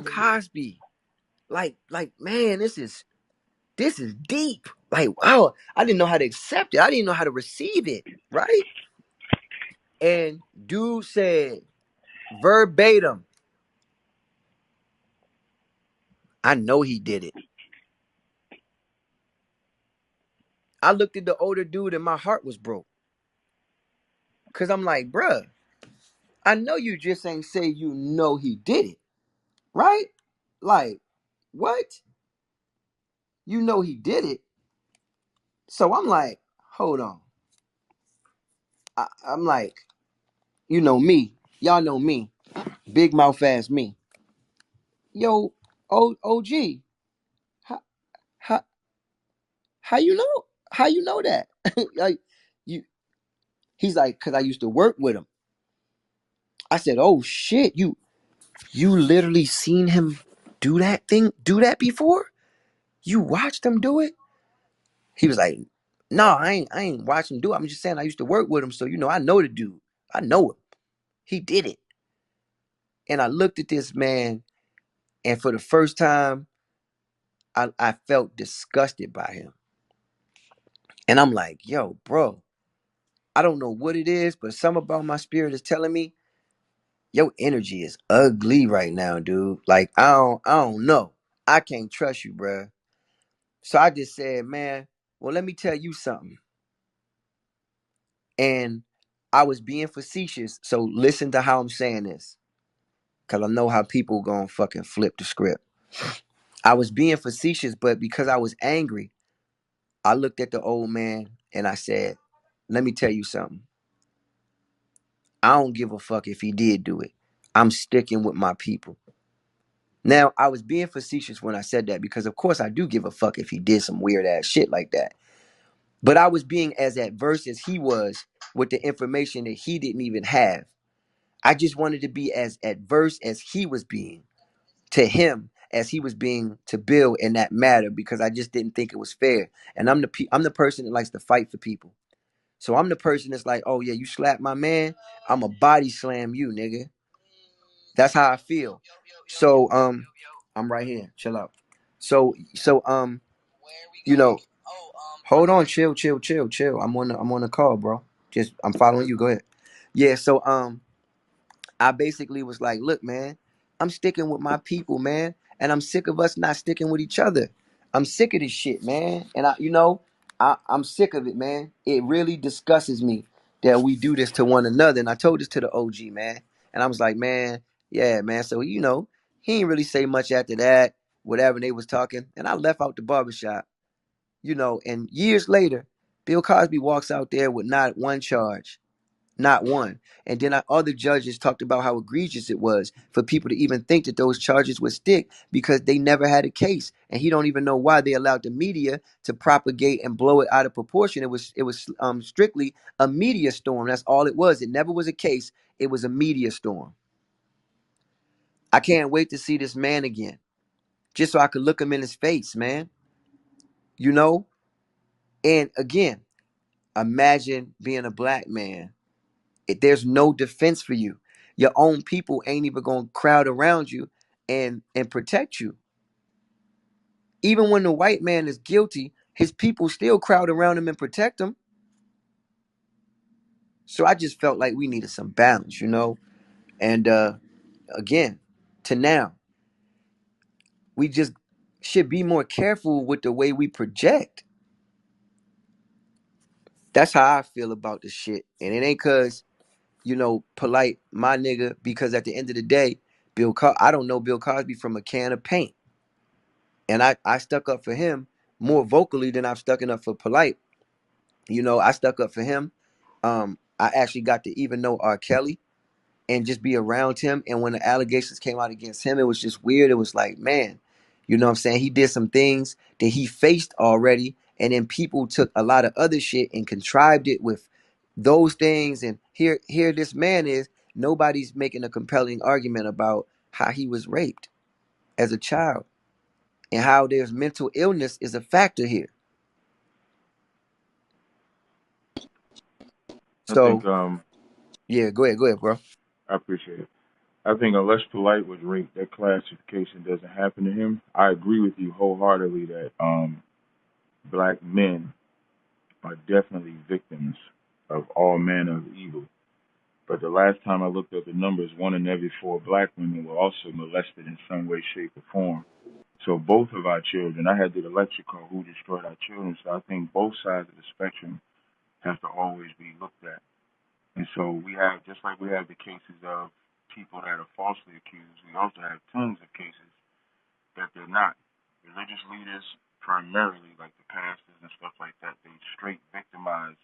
Cosby. Like, man, this is deep. Like, wow, I didn't know how to accept it. I didn't know how to receive it, right? And dude said verbatim, I know he did it. I looked at the older dude and my heart was broke. Cause I'm like, bruh, I know you just ain't say you know he did it, right? Like, what? You know he did it. So I'm like, hold on. I'm like, you know me. Y'all know me. Big mouth ass me. Yo, OG, how, how, how you know? How you know that? Like, you he's like, cause I used to work with him. I said, oh shit, you literally seen him do that before? You watched him do it? He was like, no, I ain't watched him do it. I'm just saying I used to work with him, so I know the dude. I know him. He did it. And I looked at this man, and for the first time, I felt disgusted by him. And I'm like, yo, bro, I don't know what it is, but something about my spirit is telling me your energy is ugly right now, dude. Like, I don't know. I can't trust you, bro. So I just said, man, well, let me tell you something. And I was being facetious. So listen to how I'm saying this. Cause I know how people gonna fucking flip the script. I was being facetious, but because I was angry, I looked at the old man and I said, let me tell you something. I don't give a fuck if he did do it. I'm sticking with my people. Now, I was being facetious when I said that because, of course, I do give a fuck if he did some weird ass shit like that. But I was being as adverse as he was with the information that he didn't even have. I just wanted to be as adverse as he was being to him as he was being to Bill in that matter because I just didn't think it was fair. And I'm the person that likes to fight for people. So I'm the person that's like, oh yeah, you slap my man, I'm a body slam you, nigga. That's how I feel. So I'm right here. Chill out. So you know, hold on, chill. I'm on the call, bro. Just I'm following you. Go ahead. Yeah, so I basically was like, look, man, I'm sticking with my people, man. And I'm sick of us not sticking with each other. I'm sick of this shit, man. And I'm sick of it, man. It really disgusts me that we do this to one another. And I told this to the OG, man. And I was like, man, yeah, man. So, he ain't really say much after that, whatever they was talking. And I left out the barbershop, and years later, Bill Cosby walks out there with not one charge. Not one. And then other judges talked about how egregious it was for people to even think that those charges would stick because they never had a case. And he don't even know why they allowed the media to propagate and blow it out of proportion. It was strictly a media storm. That's all it was. It never was a case. It was a media storm. I can't wait to see this man again, just so I could look him in his face, man. You know. And again, imagine being a black man. There's no defense for you. Your own people ain't even gonna crowd around you and protect you. Even when the white man is guilty, his people still crowd around him and protect him. So I just felt like we needed some balance. And again, to now, we just should be more careful with the way we project. That's how I feel about this shit. And it ain't cause, Polight, my nigga, because at the end of the day, I don't know Bill Cosby from a can of paint. And I stuck up for him more vocally than I've stuck up for Polight. I stuck up for him. I actually got to even know R. Kelly and just be around him. And when the allegations came out against him, it was just weird. It was like, man, you know what I'm saying? He did some things that he faced already. And then people took a lot of other shit and contrived it with those things. And here this man is, nobody's making a compelling argument about how he was raped as a child and how there's mental illness is a factor here. I think So yeah, go ahead, bro. I appreciate it. I think unless Polight was raped, that classification doesn't happen to him. I agree with you wholeheartedly that black men are definitely victims of all manner of evil. But the last time I looked at the numbers, one in every four black women were also molested in some way, shape, or form. So both of our children, I had the lecture called Who Destroyed Our Children, so I think both sides of the spectrum have to always be looked at. And so we have, just like we have the cases of people that are falsely accused, we also have tons of cases that they're not. Religious leaders, primarily, like the pastors and stuff like that, they straight victimize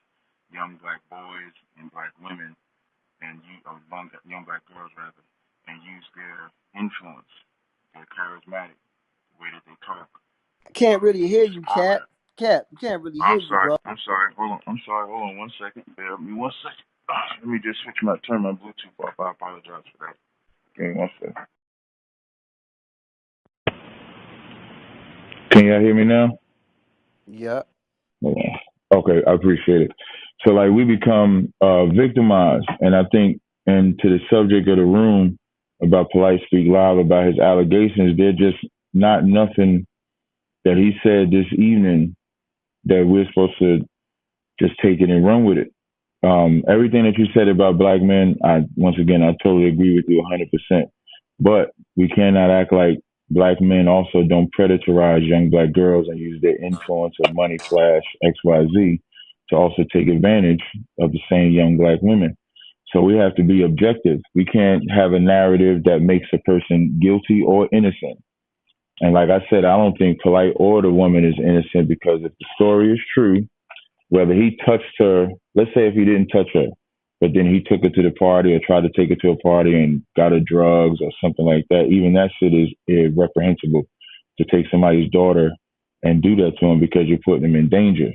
young black boys and black women and young black girls rather, and use their influence, their charismatic, the way that they talk, Can't really hear use you, all Cap. that. Cap, we can't really hear I'm you, sorry. bro. I'm sorry. Hold on. I'm sorry. Hold on one second. Bear with me one second. Let me just turn my Bluetooth off. I apologize for that. Give me one second. Can y'all hear me now? Yep. Hold on. Okay, I appreciate it. So like we become victimized, and I think, and to the subject of the room about Polite Speak Live about his allegations, they're just not nothing that he said this evening that we're supposed to just take it and run with it. Everything that you said about black men, I once again I totally agree with you 100%. But we cannot act like black men also don't predatorize young black girls and use their influence of money, flash, XYZ to also take advantage of the same young black women. So we have to be objective. We can't have a narrative that makes a person guilty or innocent. And like I said, I don't think Polite or the woman is innocent because if the story is true, whether he touched her, let's say if he didn't touch her, but then he took her to the party or tried to take her to a party and got her drugs or something like that, even that shit is reprehensible to take somebody's daughter and do that to him because you're putting him in danger.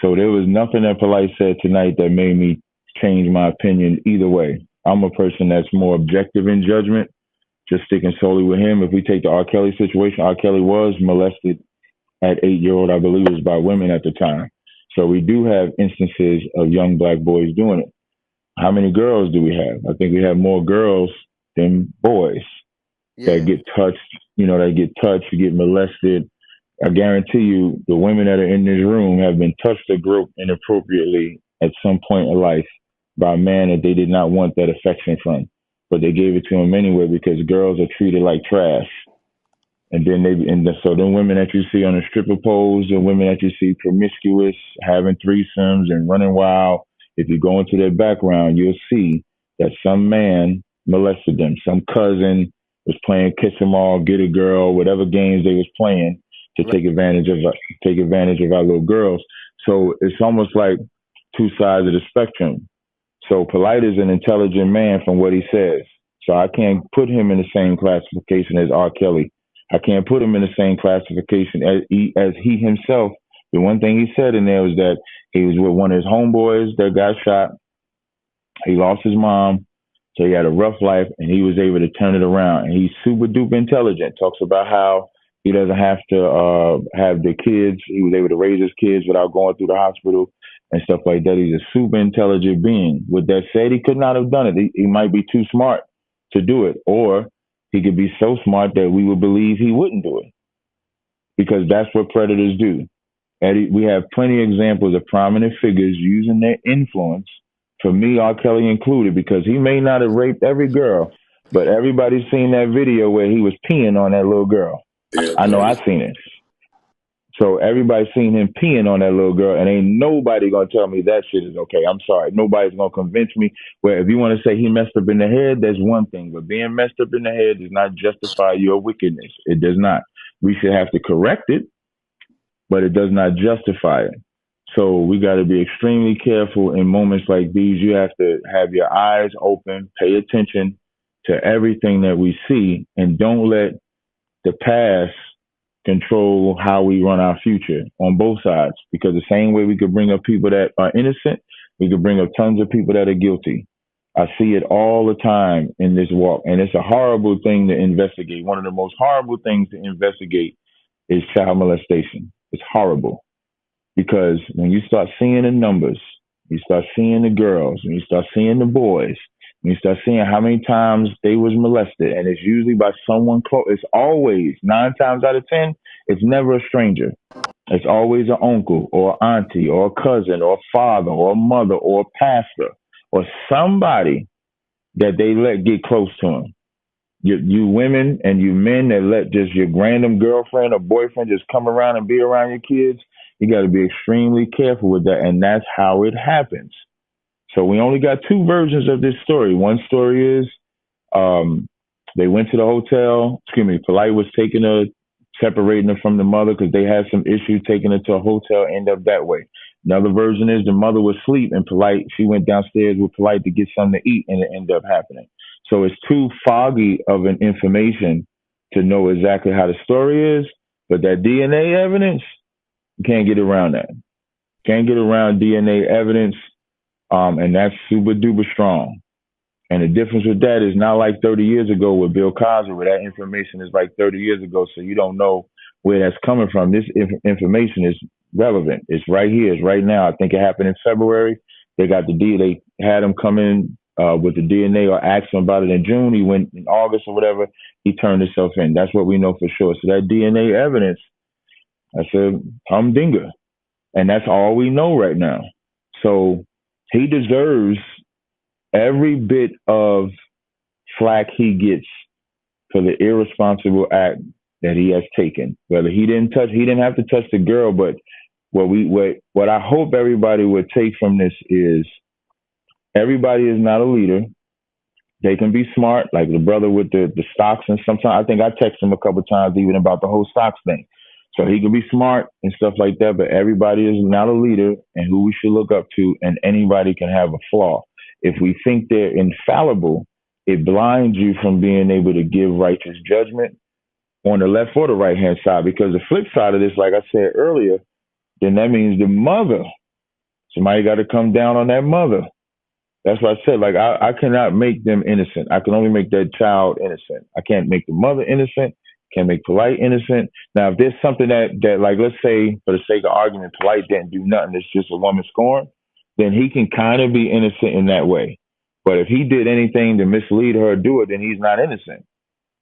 So there was nothing that Polite said tonight that made me change my opinion either way. I'm a person that's more objective in judgment, just sticking solely with him. If we take the R. Kelly situation, R. Kelly was molested at 8 year old, I believe it was by women at the time. So we do have instances of young black boys doing it. How many girls do we have? I think we have more girls than boys that Yeah. get touched, that get touched, get molested. I guarantee you the women that are in this room have been touched or groped inappropriately at some point in life by a man that they did not want that affection from. But they gave it to him anyway because girls are treated like trash. So then women that you see on the stripper poles and women that you see promiscuous, having threesomes and running wild, if you go into their background, you'll see that some man molested them. Some cousin was playing kiss 'em all, get a girl, whatever games they was playing to Right. take advantage of our little girls. So it's almost like two sides of the spectrum. So Polite is an intelligent man from what he says. So I can't put him in the same classification as R. Kelly. I can't put him in the same classification as he himself. The one thing he said in there was that he was with one of his homeboys that got shot. He lost his mom, so he had a rough life, and he was able to turn it around. And he's super duper intelligent. Talks about how he doesn't have to have the kids. He was able to raise his kids without going through the hospital and stuff like that. He's a super intelligent being. With that said, he could not have done it. He might be too smart to do it, or he could be so smart that we would believe he wouldn't do it because that's what predators do. Eddie, we have plenty of examples of prominent figures using their influence, for me, R. Kelly included, because he may not have raped every girl, but everybody's seen that video where he was peeing on that little girl. I know I seen it. So everybody's seen him peeing on that little girl, and ain't nobody gonna tell me that shit is okay. I'm sorry, nobody's gonna convince me. Where if you want to say he messed up in the head, that's one thing, but being messed up in the head does not justify your wickedness. It does not. We should have to correct it, but it does not justify it. So we got to be extremely careful in moments like these. You have to have your eyes open, pay attention to everything that we see, and don't let the past control how we run our future on both sides. Because the same way we could bring up people that are innocent, we could bring up tons of people that are guilty. I see it all the time in this walk, and it's a horrible thing to investigate. One of the most horrible things to investigate is child molestation. It's horrible because when you start seeing the numbers, you start seeing the girls, and you start seeing the boys, You start seeing how many times they was molested, and it's usually by someone close. It's always 9 times out of 10. It's never a stranger. It's always an uncle or auntie or a cousin or a father or a mother or a pastor or somebody that they let get close to them. You women and you men that let just your random girlfriend or boyfriend just come around and be around your kids, you got to be extremely careful with that. And that's how it happens. So we only got two versions of this story. One story is um, they went to the hotel. Excuse me, Polight was taking her, separating her from the mother because they had some issues taking her to a hotel. End up that way. Another version is the mother was asleep and Polight. She went downstairs with Polight to get something to eat, and it ended up happening. So it's too foggy of an information to know exactly how the story is. But that DNA evidence, you can't get around that. Can't get around DNA evidence, and that's super duper strong. And the difference with that is not like 30 years ago with Bill Cosby, where that information is like 30 years ago, so you don't know where that's coming from. This information is relevant. It's right here. It's right now. I think it happened in February. They got the D. They had him come in with the DNA or asked him about it in June. He went in August or whatever. He turned himself in. That's what we know for sure. So that DNA evidence, that's a humdinger. And that's all we know right now. So he deserves every bit of flack he gets for the irresponsible act that he has taken. Whether he didn't have to touch the girl, but what I hope everybody would take from this is everybody is not a leader. They can be smart, like the brother with the stocks, and sometimes I think I text him a couple of times even about the whole stocks thing. So he can be smart and stuff like that, but everybody is not a leader and who we should look up to, and anybody can have a flaw. If we think they're infallible, it blinds you from being able to give righteous judgment on the left or the right hand side. Because the flip side of this, like I said earlier, then that means the mother, somebody got to come down on that mother. That's what I said. Like I cannot make them innocent. I can only make that child innocent. I can't make the mother innocent. Can't make Polight innocent. Now, if there's something that like let's say for the sake of argument, Polight didn't do nothing. It's just a woman scorn. Then he can kind of be innocent in that way. But if he did anything to mislead her or do it, then he's not innocent.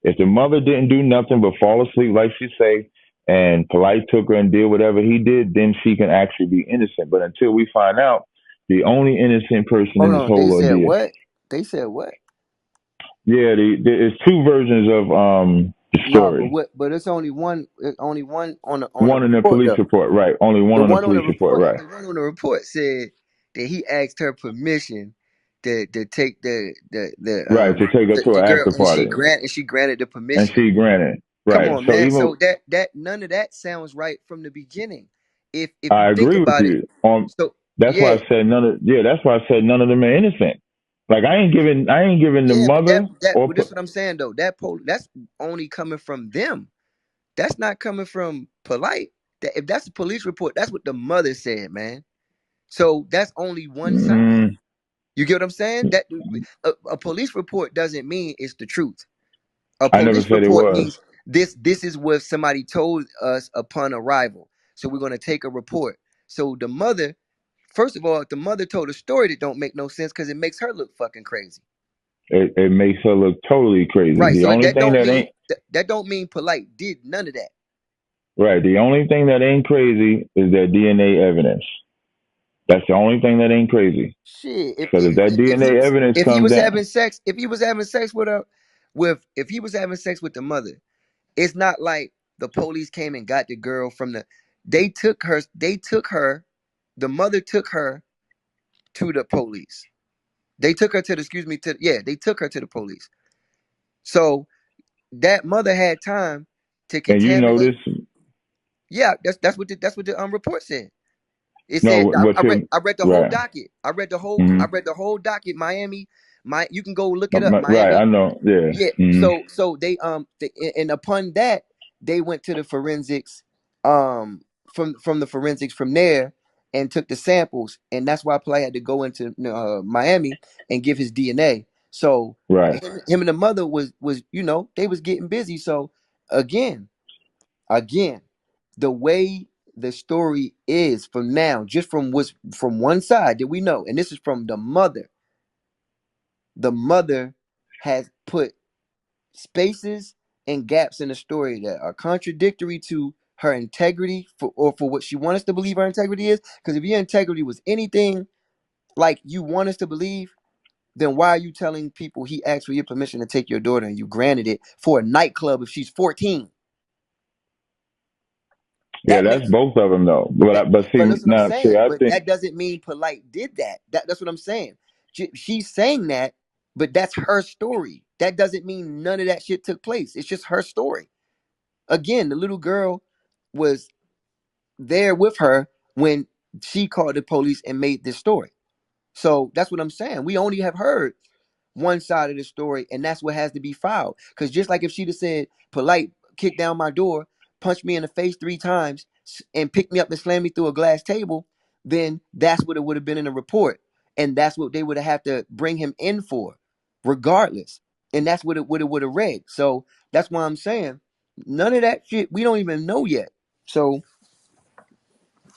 If the mother didn't do nothing but fall asleep, like she say, and Polight took her and did whatever he did, then she can actually be innocent. But until we find out, the only innocent person Hold in this on. They whole said ordeal. what? They said what? Yeah, it's two versions of the No, but story. what? But it's only one. Only one on the One in the report police though. report, right? Only one The on the one on the police report, report. right? The one on the report said that he asked her permission to take Right, to take her to the an girl, after and party, she granted the and permission. she granted. Come Right. on, So man. even So that none of that sounds right from the beginning. If you I think agree with about it, you. so That's why yeah, I said none of. Yeah, that's why I said none of them are innocent. Like I ain't giving the yeah, but mother or but this is what I'm saying though. That's only coming from them. That's not coming from Polite. That if that's a police report, that's what the mother said, man. So that's only one side. mm, You get what I'm saying? That a police report doesn't mean it's the truth. A I never police said it report was. means this is what somebody told us upon arrival. So we're gonna take a report. So the mother, first of all, if the mother told a story that don't make no sense because it makes her look fucking crazy. It makes her look totally crazy. Right. The So only that thing don't that mean ain't that don't mean Polite did none of that. right. The only thing that ain't crazy is that DNA evidence. That's the only thing that ain't crazy. Shit. Because if that DNA evidence If he comes was down, having sex, if he was having sex with her, if he was having sex with the mother, it's not like the police came and got the girl from the. They took her. The mother took her to the police. They took her to the. Excuse me. To yeah. They took her to the police. So that mother had time to and you contaminate. notice, Yeah. That's what the report said. It no, said what you I read the whole right, docket. mm-hmm. I read the whole docket. Miami, you can go look it up. Right. I Miami. know, yeah, Yeah. mm-hmm. So they and upon that they went to the forensics from the forensics from there and took the samples, and that's why Play had to go into Miami and give his DNA. So Right. him and the mother was they was getting busy. So again, again, the way the story is from now, just from what's from one side that we know, and this is from the mother. the mother has put spaces and gaps in the story that are contradictory to her integrity for what she wants us to believe her integrity is. Because if your integrity was anything like you want us to believe, then why are you telling people he asked for your permission to take your daughter and you granted it for a nightclub if she's 14? Yeah, That that's makes both of them though. that, But but see that's what I'm now, see, saying. I But think that doesn't mean Polite did that. That's what I'm saying. She's saying that, but that's her story. That doesn't mean none of that shit took place. It's just her story. Again, the little girl was there with her when she called the police and made this story. So that's what I'm saying. We only have heard one side of the story, and that's what has to be filed. Because just like if she'd have said, Polite kicked down my door, punched me in the face 3 times, and picked me up and slammed me through a glass table, then that's what it would have been in the report. And that's what they would have had to bring him in for, regardless. And that's what it would have read. So that's why I'm saying none of that shit, we don't even know yet. So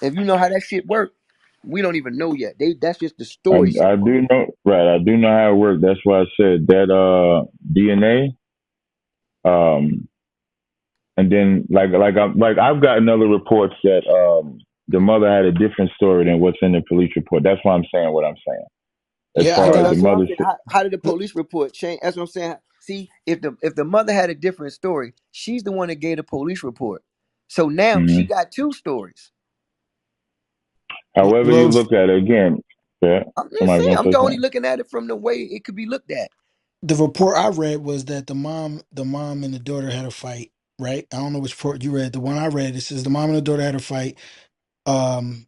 if you know how that shit works, we don't even know yet. That's just the story so I far. do know, right? I do know how it works. That's why I said that DNA. Um, and then I've gotten other reports that the mother had a different story than what's in the police report. That's why I'm saying what I'm saying. As Yeah, I far So as got the that's what I'm mother, saying. How did the police report change? That's what I'm saying. See, if the mother had a different story, she's the one that gave the police report. So now she mm-hmm. got two stories. However you well look at it, again, yeah, I'm just somebody's saying. gonna I'm say only something. looking at it from the way it could be looked at. the report I read was that the mom and the daughter had a fight, right? I don't know which report you read. The one I read, it says the mom and the daughter had a fight.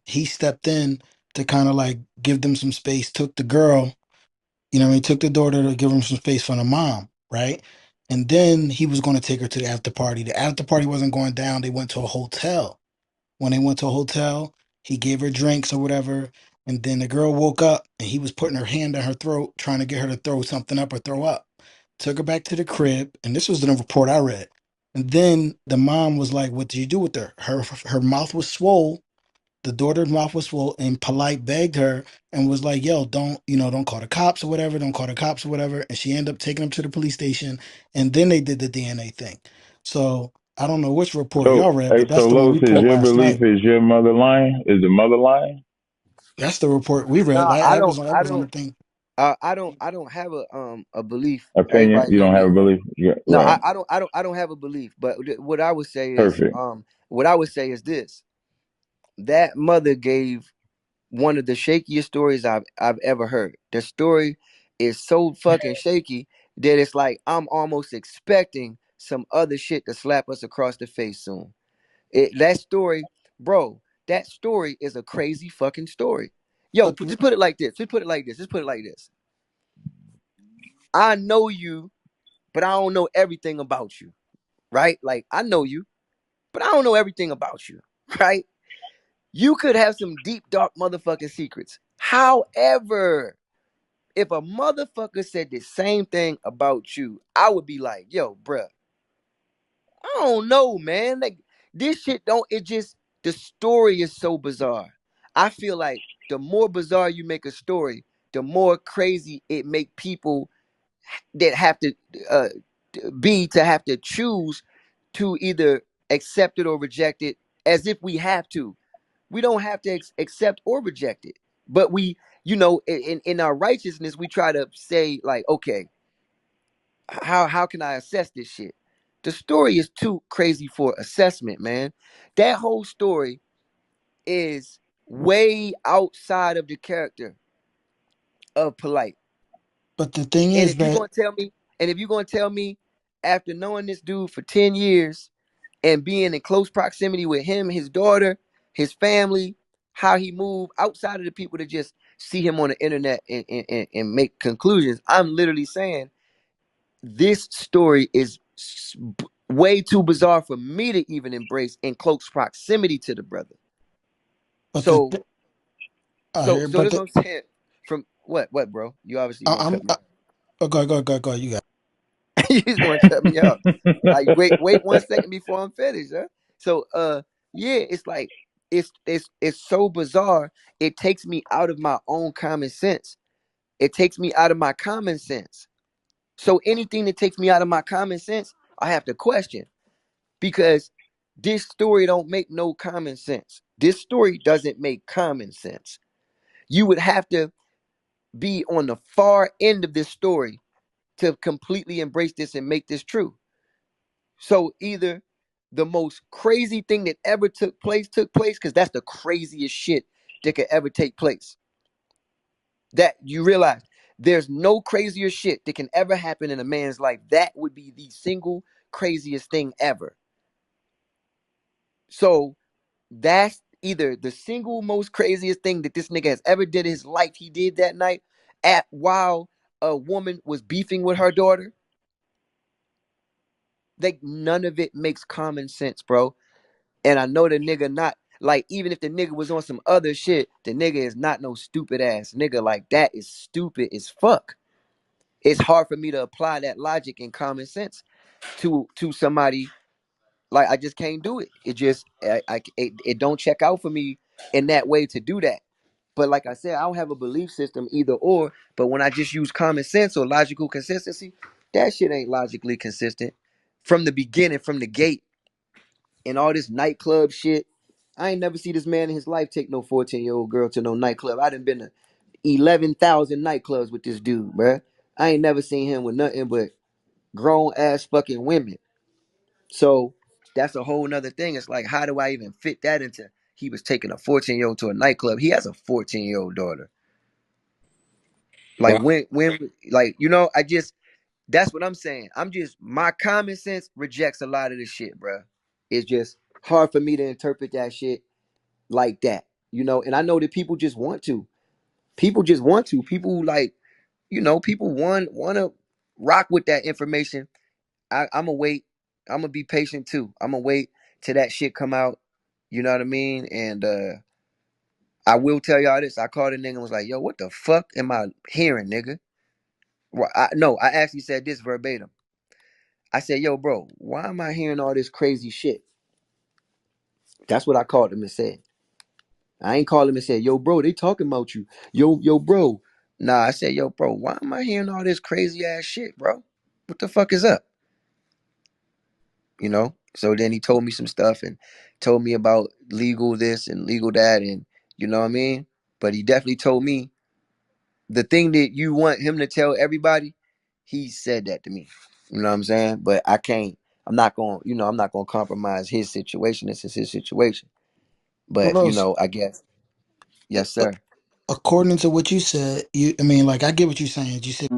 He stepped in to kind of like give them some space, took the girl, he took the daughter to give him some space from the mom, right? And then he was going to take her to the after party. The after party wasn't going down. They went to a hotel. When they went to a hotel, he gave her drinks or whatever. And then the girl woke up and he was putting her hand on her throat, trying to get her to throw something up or throw up. Took her back to the crib. And this was the report I read. And then the mom was like, "What did you do with her? Her mouth was swole, the daughter's mouth was full, and Polite begged her and was like, "Yo, don't call the cops or whatever. Don't call the cops or whatever." And she ended up taking him to the police station, and then they did the DNA thing. So I don't know which report So, y'all read, hey, but so that's the one Los, we is pulled your last belief night. is your mother lying? Is the mother lying? That's the report we read. No, Like I that don't. was that I was on the don't. thing. I don't have a belief. Opinion? Everybody You know don't have a me. belief? Yeah, No, right. I don't have a belief. But what I would say is Perfect. this: that mother gave one of the shakiest stories I've ever heard. The story is so fucking shaky that it's like I'm almost expecting some other shit to slap us across the face soon. That story, bro, that story is a crazy fucking story. Yo, But just put it like this. Just put it like this. Just put it like this. I know you, but I don't know everything about you, right? Like I know you, but I don't know everything about you, right? You could have some deep, dark motherfucking secrets. However, if a motherfucker said the same thing about you, I would be like, yo, bruh, I don't know, man. Like this shit don't, it just, the story is so bizarre. I feel like the more bizarre you make a story, the more crazy it make people that have to uh to have to choose to either accept it or reject it, as if we have to. We don't have to accept or reject it. But we, in our righteousness, we try to say, like, okay, how can I assess this shit? The story is too crazy for assessment, man. That whole story is way outside of the character of Polite. the thing And is if you're that gonna tell me, after knowing this dude for 10 years and being in close proximity with him, his daughter, his family, how he moved outside of the people that just see him on the internet and make conclusions, I'm literally saying this story is way too bizarre for me to even embrace in close proximity to the brother. but the So, th- I hear so but that's the what I'm saying. From what, bro? You obviously want to cut me off. go, you got You just want to cut me off. Like, wait 1 second before I'm finished, huh? So, yeah, it's like it's so bizarre. It takes me out of my own common sense It takes me out of my common sense. So anything that takes me out of my common sense, I have to question because this story don't make no common sense. This story doesn't make common sense. You would have to be on the far end of this story to completely embrace this and make this true. So either the most crazy thing that ever took place, because that's the craziest shit that could ever take place. That you realize there's no crazier shit that can ever happen in a man's life. That would be the single craziest thing ever. So that's either the single most craziest thing that this nigga has ever did in his life. He did that night at while a woman was beefing with her daughter. Like none of it makes common sense, bro. And I know the nigga not like even if the nigga was on some other shit, the nigga is not no stupid ass nigga. Like that is stupid as fuck. It's hard for me to apply that logic and common sense to somebody. Like I just can't do it. It just it don't check out for me in that way to do that. But like I said, I don't have a belief system either or. But when I just use common sense or logical consistency, that shit ain't logically consistent from the beginning, from the gate, and all this nightclub shit. I ain't never see this man in his life take no 14-year-old girl to no nightclub. I done been to 11,000 nightclubs with this dude, bruh. I ain't never seen him with nothing but grown ass fucking women. So that's a whole nother thing. It's like, how do I even fit that into? He was taking a 14-year-old to a nightclub. He has a 14-year-old daughter. Like Well, when, like I just that's what I'm saying. I'm just my common sense rejects a lot of this shit, bro. It's just hard for me to interpret that shit like that, And I know that people just want to. People just want to. People like, people want to rock with that information. I'm gonna wait. I'm gonna be patient too. I'm gonna wait till that shit come out. You know what I mean? And I will tell y'all this. I called a nigga and was like, "Yo, what the fuck am I hearing, nigga?" Well, no, I actually said this verbatim. I said, "Yo, bro, why am I hearing all this crazy shit?" That's what I called him and said. I ain't called him and said, "Yo, bro, they talking about you." Yo, bro. Nah, I said, "Yo, bro, why am I hearing all this crazy ass shit, bro? What the fuck is up?" So then he told me some stuff and told me about legal this and legal that, and you know what I mean. But he definitely told me the thing that you want him to tell everybody. He said that to me. You know what I'm saying? But I can't. I'm not going. I'm not going to compromise his situation. This is his situation. So But Los, I guess yes, a- sir. according to what you said, I mean, like I get what you're saying. You said